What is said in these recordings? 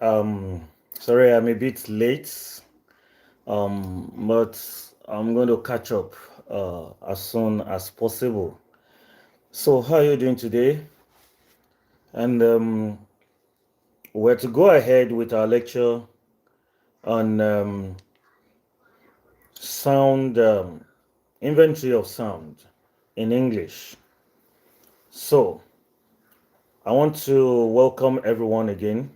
Sorry, I'm a bit late, but I'm going to catch up as soon as possible. So, how are you doing today? And we're to go ahead with our lecture on sound, inventory of sound in English. So, I want to welcome everyone again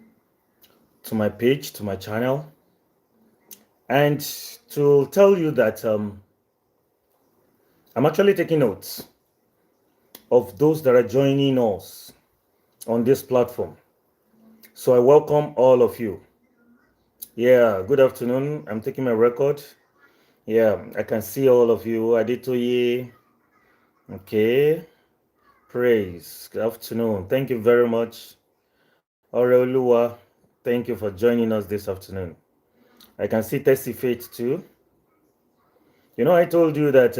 to my page, to my channel, and to tell you that I'm actually taking notes of those that are joining us on this platform. So I welcome all of you. Yeah, good afternoon. I'm taking my record. Yeah, I can see all of you. Aditoye. Okay. Praise. Good afternoon. Thank you very much. Oreoluwa, thank you for joining us this afternoon. I can see Tessie Faith too. You know, I told you that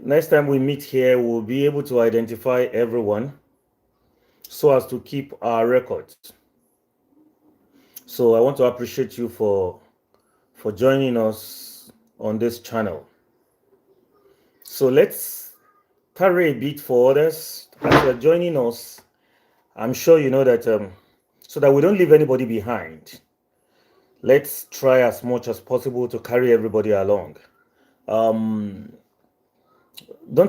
next time we meet here, we'll be able to identify everyone so as to keep our records. So I want to appreciate you for joining us on this channel. So let's carry a bit for others as you're joining us. I'm sure you know that so that we don't leave anybody behind. Let's try as much as possible to carry everybody along. Don't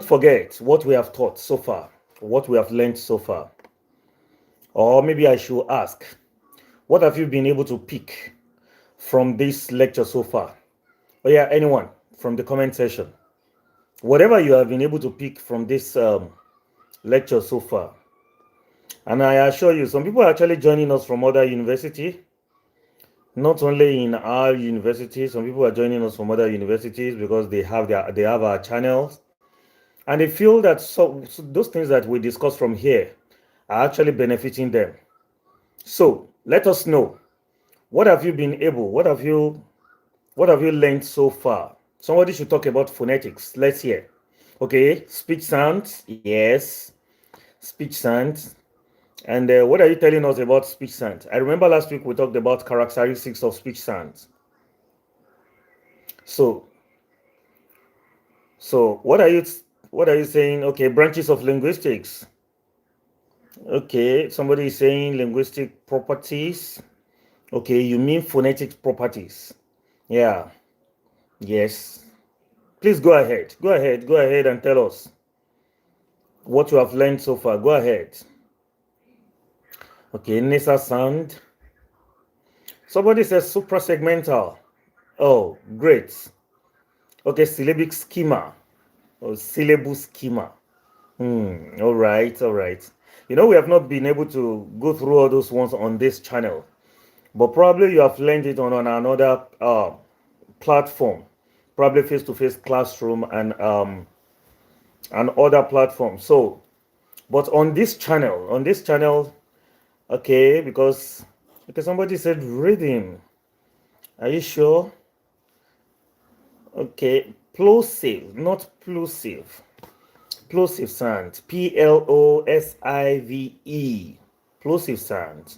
forget what we have taught so far, what we have learned so far. Or maybe I should ask, what have you been able to pick from this lecture so far? Oh yeah, anyone from the comment section. Whatever you have been able to pick from this lecture so far. And I assure you, some people are actually joining us from other universities. Not only in our university, some people are joining us from other universities because they have our channels. And they feel that so those things that we discuss from here are actually benefiting them. So let us know, what have you been able, what have you learned so far? Somebody should talk about phonetics. Let's hear. Okay, speech sounds. Yes, speech sounds. And what are you telling us about speech sounds? I remember last week we talked about characteristics of speech sounds. So what are you saying? Okay, branches of linguistics. Okay, somebody is saying linguistic properties. Okay, you mean phonetic properties. Yeah. Yes. Please go ahead. Go ahead and tell us what you have learned so far. Go ahead. Okay, nasal sound. Somebody says suprasegmental. Oh, great. Okay, syllabic schema or syllable schema. All right. You know, we have not been able to go through all those ones on this channel, but probably you have learned it on another platform, probably face-to-face classroom and other platforms. So, but on this channel, okay, because somebody said reading. Are you sure? Okay, plosive, not plosive. Plosive sound. Plosive. Plosive sound.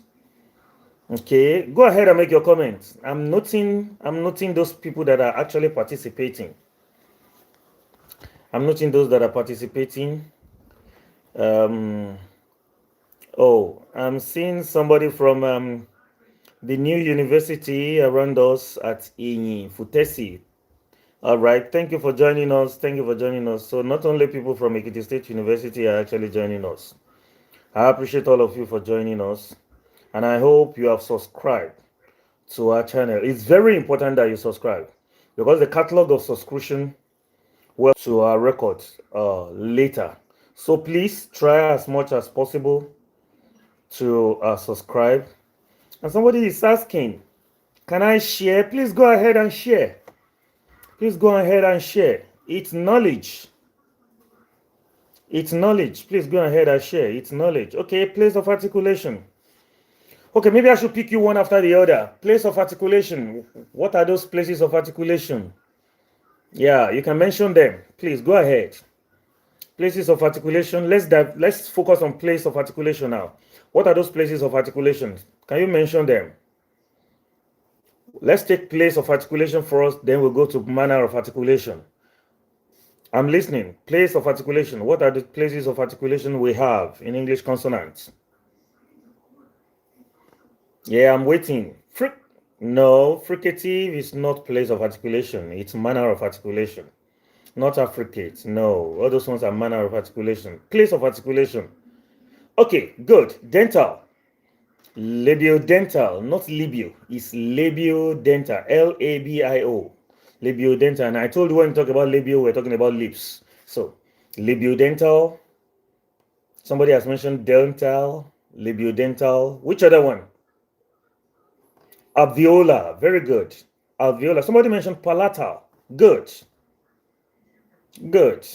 Okay, go ahead and make your comments. I'm noting those people that are actually participating. I'm noting those that are participating. Oh, I'm seeing somebody from the new university around us at Inyi, Futesi. All right, thank you for joining us. So not only people from Ekiti State University are actually joining us. I appreciate all of you for joining us. And I hope you have subscribed to our channel. It's very important that you subscribe because the catalog of subscription will to our records later. So please try as much as possible to subscribe. And somebody is asking, can I share? Please go ahead and share. It's knowledge. Please go ahead and share. It's knowledge. Okay, place of articulation. Okay, maybe I should pick you one after the other. Place of articulation. What are those places of articulation? Yeah, you can mention them. Please go ahead. Places of articulation. Let's focus on place of articulation now. What are those places of articulation? Can you mention them? Let's take place of articulation first, then we'll go to manner of articulation. I'm listening. Place of articulation. What are the places of articulation we have in English consonants? Yeah, I'm waiting. No, fricative is not place of articulation. It's manner of articulation. Not affricate. No, all those ones are manner of articulation. Place of articulation. Okay, good. Dental. Labiodental, not labio. It's labiodental. L-A-B-I-O. Labiodental. And I told you when we talk about labio, we're talking about lips. So, labiodental. Somebody has mentioned dental, labiodental. Which other one? Alveolar. Very good. Alveolar. Somebody mentioned palatal. Good. Good.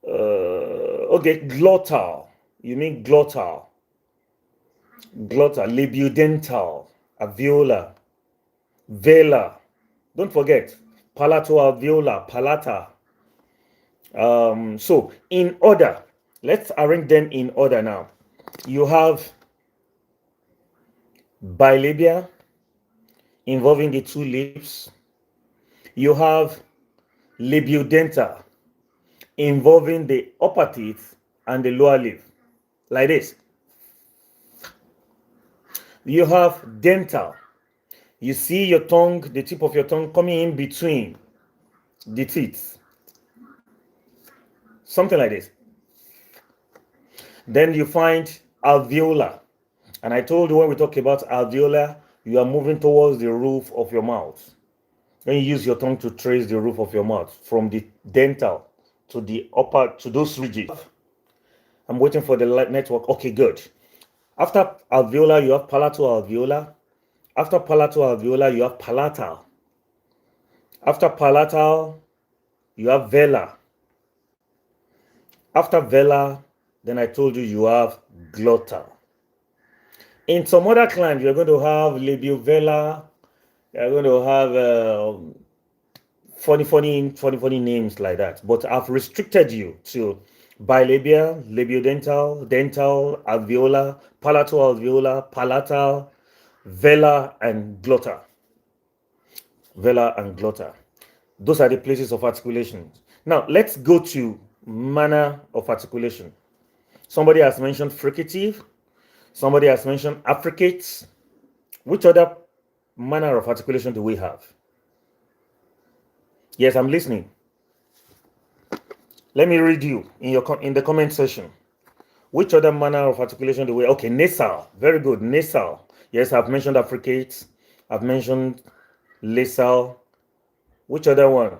Okay, glottal. You mean glottal. Glottal, labiodental, alveolar, velar. Don't forget, palatoalveolar, palata. So in order, let's arrange them in order now. You have bilabia involving the two lips. You have labiodental involving the upper teeth and the lower lip, like this. You have dental. You see your tongue, the tip of your tongue coming in between the teeth. Something like this. Then you find alveolar. And I told you when we talk about alveolar, you are moving towards the roof of your mouth. Then you use your tongue to trace the roof of your mouth from the dental to the upper, to those ridges. I'm waiting for the network. Okay, good. After alveolar, you have palatoalveolar. After palatoalveolar, you have palatal. After palatal, you have velar. After velar, then I told you you have glottal. In some other climes, you're going to have labiovelar. You're going to have funny names like that. But I've restricted you to bilabia, labiodental, dental, alveolar, palatoalveolar, palatal, velar, and glottal. Velar and glottal. Those are the places of articulation. Now, let's go to manner of articulation. Somebody has mentioned fricative. Somebody has mentioned affricates. Which other manner of articulation do we have? Yes, I'm listening. Let me read you in the comment section. Which other manner of articulation do we? Okay, nasal. Very good. Nasal. Yes, I've mentioned affricates. I've mentioned nasal. Which other one?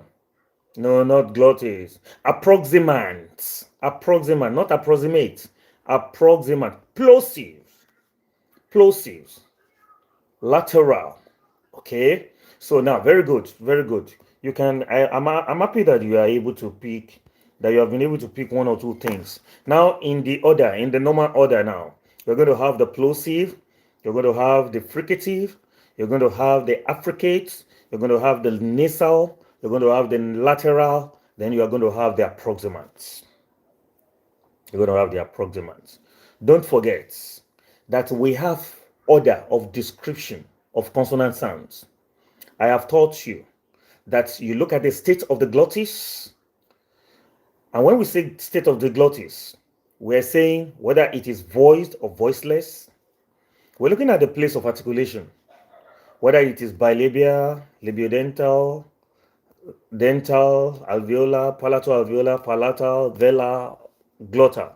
No, not glottis. Approximant. Approximant, not approximate. Approximant. Plosive. Plosives. Lateral. Okay. So now, very good. Very good. You can. I'm happy that you are able to pick. That you have been able to pick one or two things. Now, in the order, in the normal order, now you're going to have the plosive. You're going to have the fricative. You're going to have the affricates. You're going to have the nasal. You're going to have the lateral. Then you are going to have the approximants. You're going to have the approximants. Don't forget that we have order of description of consonant sounds. I have taught you that you look at the state of the glottis. And when we say state of the glottis, we're saying whether it is voiced or voiceless. We're looking at the place of articulation, whether it is bilabia, labiodental, dental, alveolar, palatoalveolar, palatal, velar, glottal.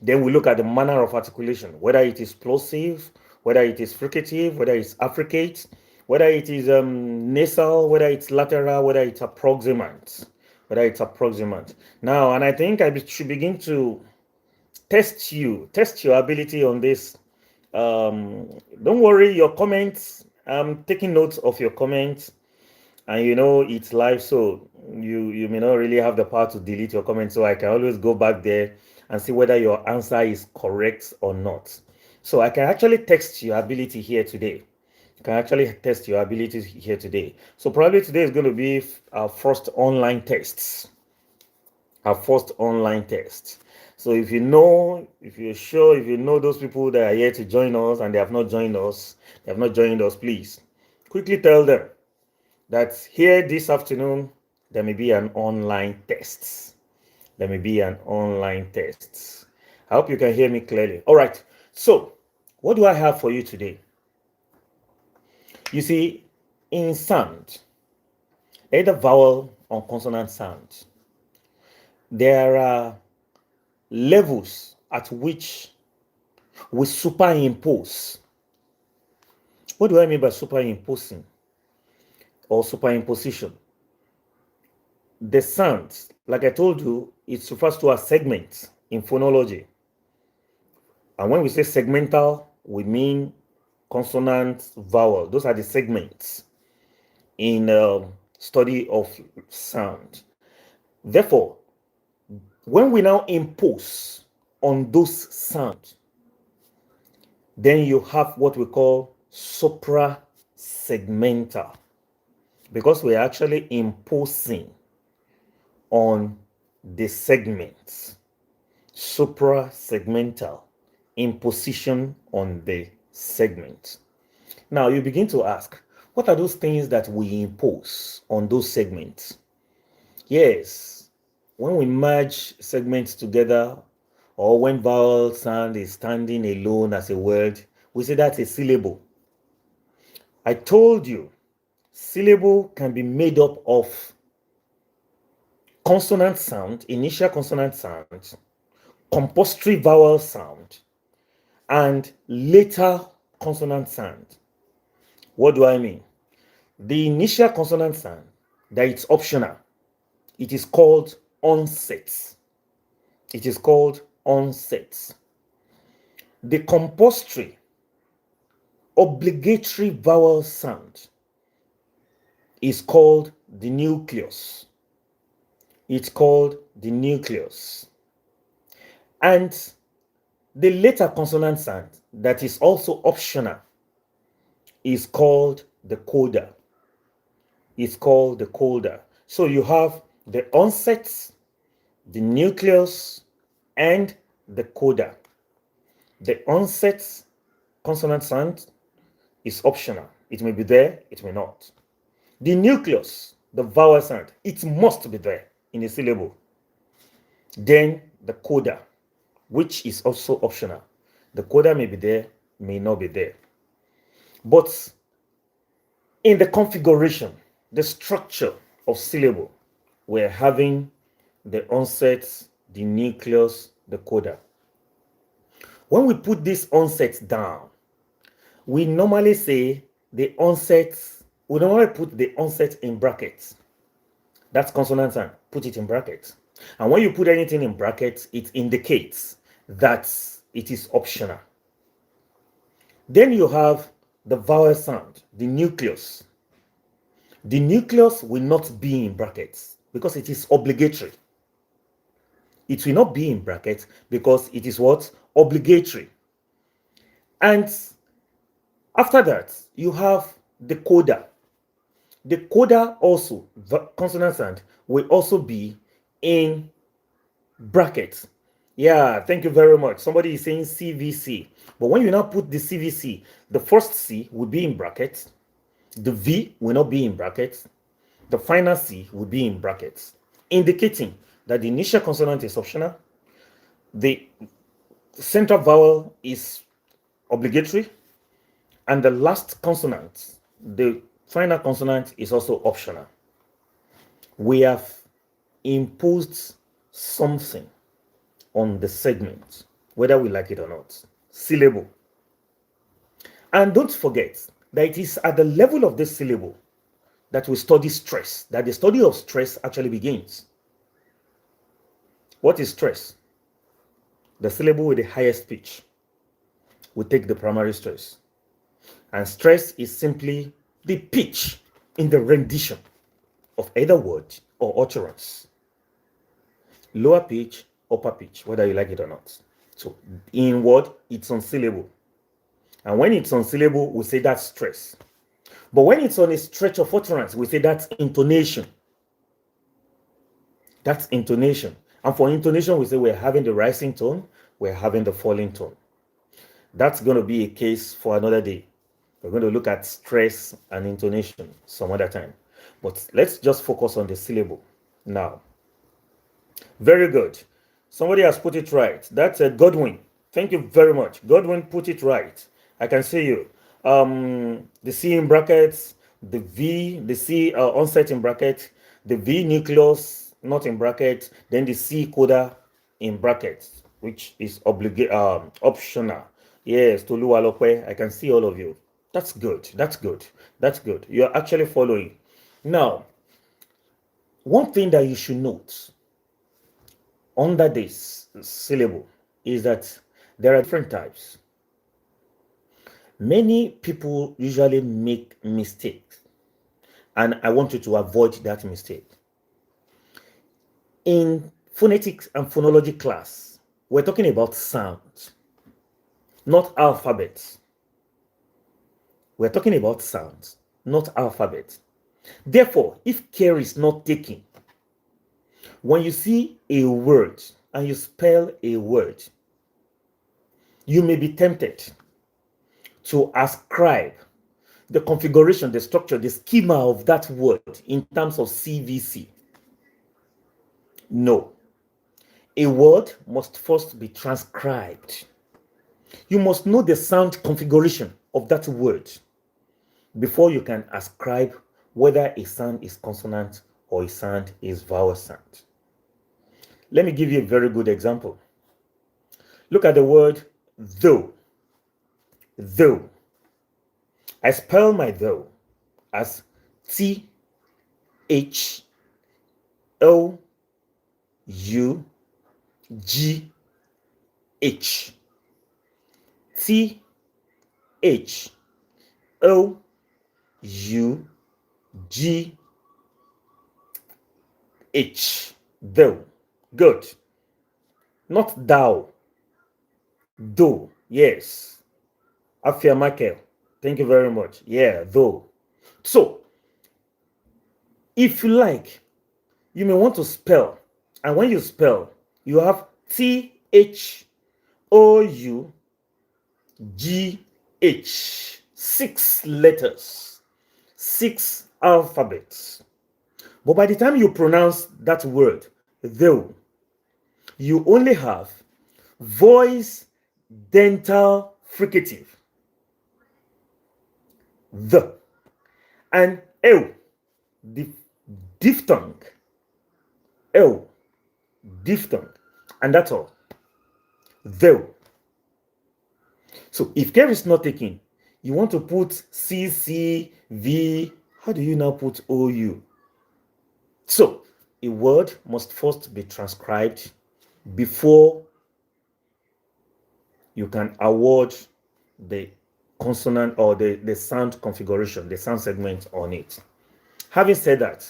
Then we look at the manner of articulation, whether it is plosive, whether it is fricative, whether it's affricate, whether it is nasal, whether it's lateral, whether it's approximant. Now, and I think I should begin to test your ability on this. Don't worry, your comments. I'm taking notes of your comments, and you know it's live, so you may not really have the power to delete your comments. So I can always go back there and see whether your answer is correct or not. So I can actually test your ability here today. So probably today is going to be our first online test. So if you know, if you're sure, if you know those people that are here to join us and they have not joined us, please quickly tell them that here this afternoon there may be an online test. There may be an online test. I hope you can hear me clearly. All right. So, what do I have for you today? You see, in sound, either vowel or consonant sound, there are levels at which we superimpose. What do I mean by superimposing or superimposition? The sounds, like I told you, it refers to a segment in phonology. And when we say segmental, we mean consonant, vowel. Those are the segments in study of sound. Therefore, when we now impose on those sounds, then you have what we call supra-segmental, because we're actually imposing on the segments. Supra-segmental, imposition on the segment. Now you begin to ask, what are those things that we impose on those segments? Yes, when we merge segments together, or when vowel sound is standing alone as a word, we say that's a syllable. I told you, syllable can be made up of consonant sound, initial consonant sound, compository vowel sound, and later consonant sound. What do I mean? The initial consonant sound, that it's optional, it is called onset. It is called onset. The compository, obligatory vowel sound is called the nucleus. It's called the nucleus. And the later consonant sound that is also optional is called the coda. It's called the coda. So you have the onset, the nucleus, and the coda. The onset consonant sound is optional. It may be there, it may not. The nucleus, the vowel sound, it must be there in a syllable. Then the coda, which is also optional. The coda may be there, may not be there. But in the configuration, the structure of syllable, we're having the onset, the nucleus, the coda. When we put this onset down, we normally say the onset, we normally put the onset in brackets. That's consonant sound, put it in brackets. And when you put anything in brackets, it indicates that it is optional. Then you have the vowel sound, the nucleus. The nucleus will not be in brackets because it is obligatory. It will not be in brackets because it is what? Obligatory. And after that, you have the coda. The coda also, the consonant sound, will also be in brackets. Yeah, thank you very much. Somebody is saying CVC. But when you now put the CVC, the first C will be in brackets. The V will not be in brackets. The final C will be in brackets, indicating that the initial consonant is optional. The central vowel is obligatory. And the last consonant, the final consonant, is also optional. We have imposed something on the segment, whether we like it or not. Syllable. And don't forget that it is at the level of this syllable that we study stress, that the study of stress actually begins. What is stress? The syllable with the highest pitch. We take the primary stress. And stress is simply the pitch in the rendition of either word or utterance. Lower pitch, upper pitch, whether you like it or not. So in word, it's on syllable. And when it's on syllable, we say that's stress. But when it's on a stretch of utterance, we say that's intonation. That's intonation. And for intonation, we say we're having the rising tone, we're having the falling tone. That's going to be a case for another day. We're going to look at stress and intonation some other time. But let's just focus on the syllable now. Very good. Somebody has put it right. That's Godwin. Thank you very much. Godwin put it right. I can see you. The C in brackets, the V, the C onset in bracket, the V nucleus not in bracket, then the C coda in brackets, which is optional. Yes, Tolu Alope, I can see all of you. That's good. That's good. That's good. You're actually following. Now, one thing that you should note under this syllable is that there are different types. Many people usually make mistakes, and I want you to avoid that mistake. In phonetics and phonology class, we're talking about sounds, not alphabets. We're talking about sounds, not alphabets. Therefore, if care is not taken, when you see a word and you spell a word, you may be tempted to ascribe the configuration, the structure, the schema of that word in terms of CVC. No. A word must first be transcribed. You must know the sound configuration of that word before you can ascribe whether a sound is consonant or a sound is vowel sound. Let me give you a very good example. Look at the word though. Though. I spell my though as T H O U G H. T H O U G H. Though. Good. Not thou. Though. Yes. Afia Michael. Thank you very much. Yeah, though. So, if you like, you may want to spell. And when you spell, you have T H O U G H. 6 letters. 6 alphabets. But by the time you pronounce that word, though, you only have voice dental fricative, the, and ew, the diphthong, ew, diphthong, and that's all. Though. So if care is not taken, you want to put C, C, V. How do you now put OU? So a word must first be transcribed before you can award the consonant or the sound configuration, the sound segment on it. Having said that,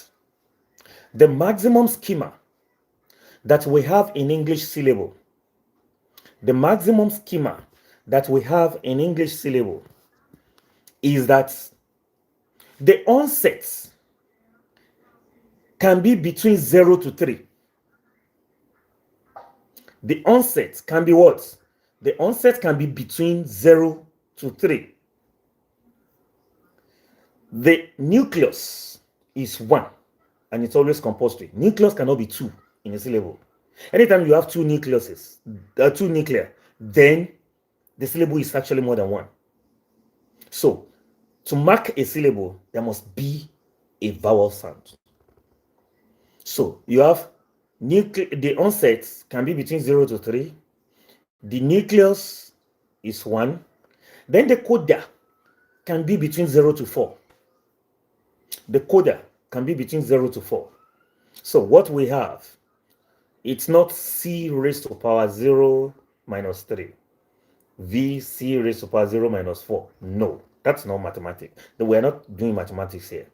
the maximum schema that we have in English syllable, the maximum schema that we have in English syllable is that the onsets can be between 0 to 3. The onset can be what? The onset can be between 0 to 3. The nucleus is 1, and it's always compulsory. Nucleus cannot be 2 in a syllable. Anytime you have 2 nucleuses, 2 nuclei, then the syllable is actually more than 1. So, to mark a syllable, there must be a vowel sound. So, you have the onset can be between 0 to 3. The nucleus is 1. Then the coda can be between 0 to 4. The coda can be between 0 to 4. So what we have, it's not C raised to power 0 minus 3. V C raised to power 0 minus 4. No, that's not mathematics. We're not doing mathematics here.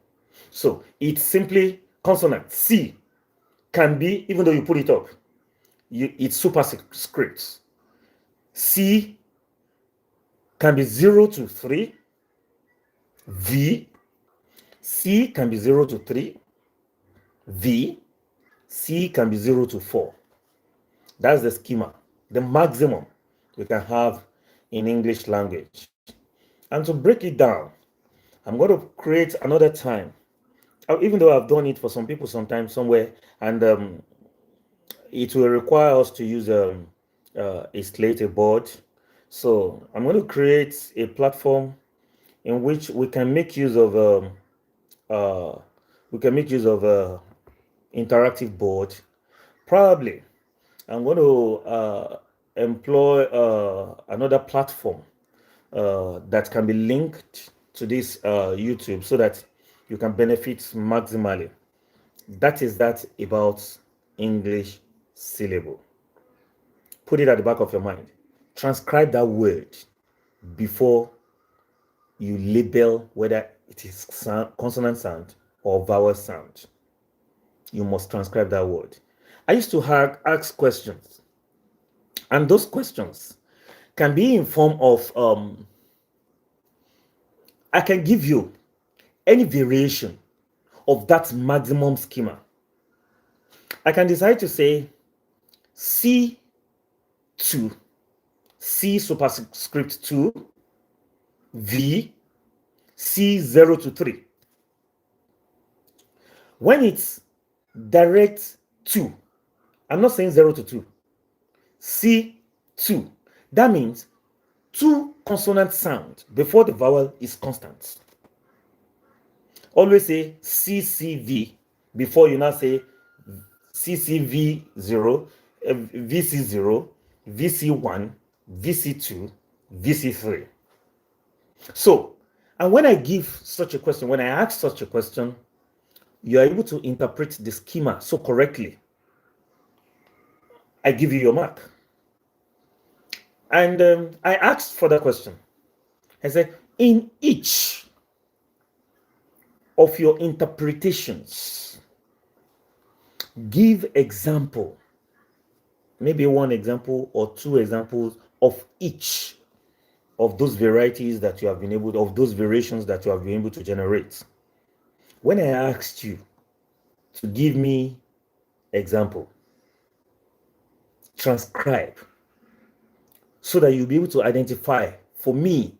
So it's simply consonant. C can be, even though you put it up, it's superscripts. C can be 0 to 3. V. C can be 0 to 3. V. C can be 0 to 4. That's the schema, the maximum we can have in English language. And to break it down, I'm going to create another time, even though I've done it for some people sometime somewhere, and it will require us to use a slate, a board. So I'm going to create a platform in which we can make use of interactive board. Probably I'm going to employ another platform that can be linked to this YouTube so that you can benefit maximally. That is that about English syllable. Put it at the back of your mind. Transcribe that word before you label whether it is consonant sound or vowel sound. You must transcribe that word. I used to ask questions, and those questions can be in form of I can give you any variation of that maximum schema. I can decide to say C2, C superscript 2, V, C0 to 3. When it's direct 2, I'm not saying 0 to 2, C2, that means 2 consonant sound before the vowel is constant. Always say CCV before you now say CCV0, VC0, VC1, VC2, VC3. So, and when I give such a question, when I ask such a question, you are able to interpret the schema so correctly. I give you your mark. And I asked for that question. I said, in each of your interpretations, give example, maybe one example or two examples of each of those varieties that you have been able to, of those variations that you have been able to generate. When I asked you to give me example, transcribe so that you'll be able to identify for me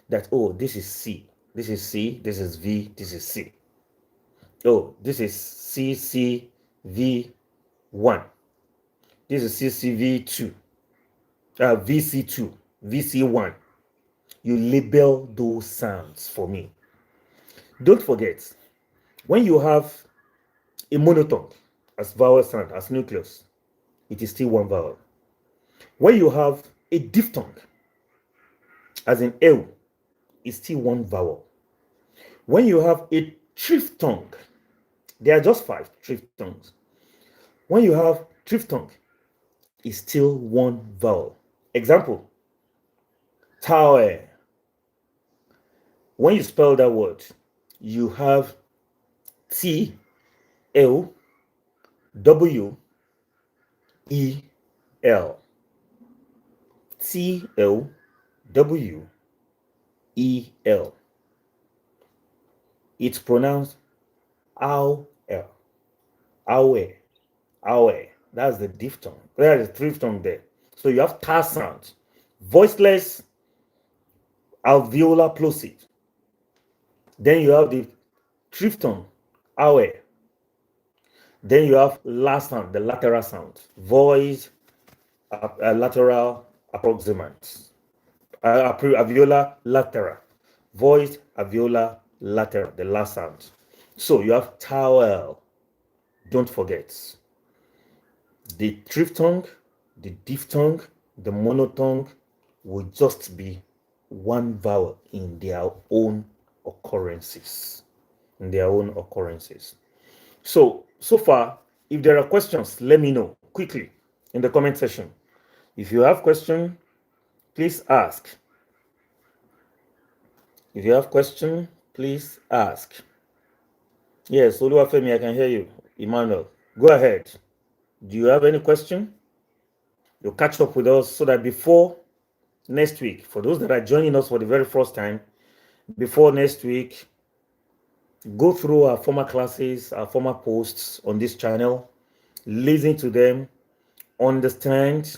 that, oh, this is C, this is C, this is V, this is C. Oh, this is CCV1. This is CCV2. VC2, VC1. You label those sounds for me. Don't forget, when you have a monotongue as vowel sound, as nucleus, it is still one vowel. When you have a diphthong, as in L, it's still one vowel. When you have a triphthong, there are just 5 triphthongs. When you have triphthong, it's still one vowel. Example, tower. When you spell that word, you have T, L, W, E, L. T, L, W, E, L. It's pronounced ow, L. Owe, owe. That's the diphthong. There is a triphthong there. So you have ta sound, voiceless, alveolar plosive. Then you have the triphthong, owe. Then you have last sound, the lateral sound, voice, lateral approximant, alveolar lateral, voice, alveolar lateral, the last sound. So you have towel. Don't forget the triphthong, the diphthong, the monotongue will just be one vowel in their own occurrences. So far, if there are questions, let me know quickly in the comment section. If you have question, please ask. If you have question, please ask. Yes, Oluwafemi, I can hear you. Emmanuel, go ahead. Do you have any question? You'll catch up with us so that before next week, for those that are joining us for the very first time, before next week, go through our former classes, our former posts on this channel, listen to them, understand.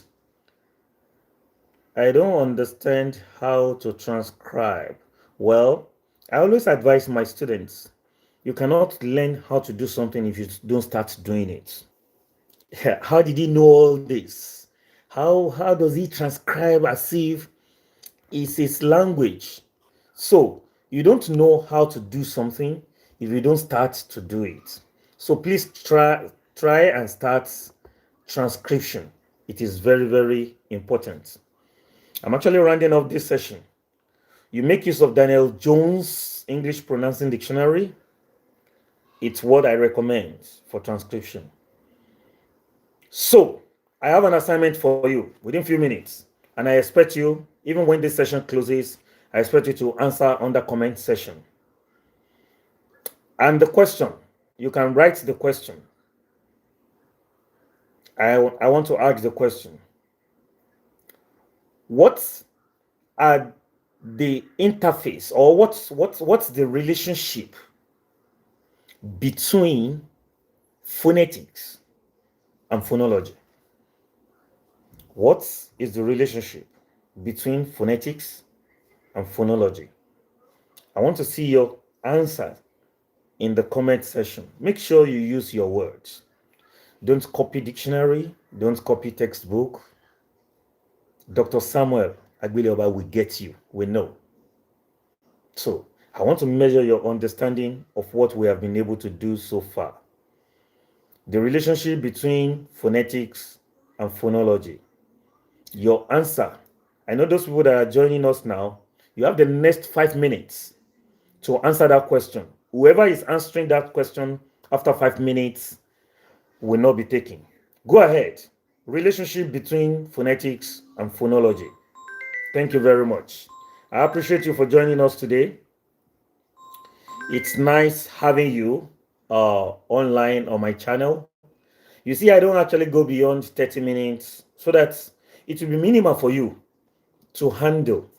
I don't understand how to transcribe. Well, I always advise my students, you cannot learn how to do something if you don't start doing it. How did he know all this? How does he transcribe as if it's his language? So you don't know how to do something if you don't start to do it. So please try and start transcription. It is very, very important. I'm actually rounding off this session. You make use of Daniel Jones English Pronouncing Dictionary. It's what I recommend for transcription. So I have an assignment for you within a few minutes, and I expect you, even when this session closes, I expect you to answer on the comment section. And the question, you can write the question. I want to ask the question. What are the interface, or what's the relationship between phonetics and phonology? What is the relationship between phonetics and phonology? I want to see your answer in the comment section. Make sure you use your words. Don't copy dictionary, don't copy textbook. Dr. Samuel Agbeleoba will get you, we know. So I want to measure your understanding of what we have been able to do so far. The relationship between phonetics and phonology. Your answer. I know those people that are joining us now, you have the next 5 minutes to answer that question. Whoever is answering that question after 5 minutes will not be taken. Go ahead. Relationship between phonetics and phonology. Thank you very much. I appreciate you for joining us today. It's nice having you online on my channel. You see, I don't actually go beyond 30 minutes so that it will be minimal for you to handle.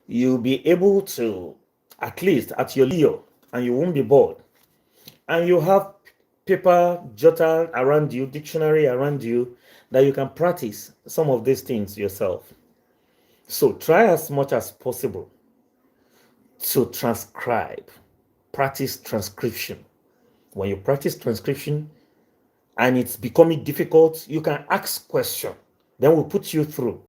You'll be able to, at least at your leisure, and you won't be bored. And you have paper jotter around you, dictionary around you, that you can practice some of these things yourself. So try as much as possible to transcribe. Practice transcription. When you practice transcription and it's becoming difficult, you can ask question. Then we'll put you through.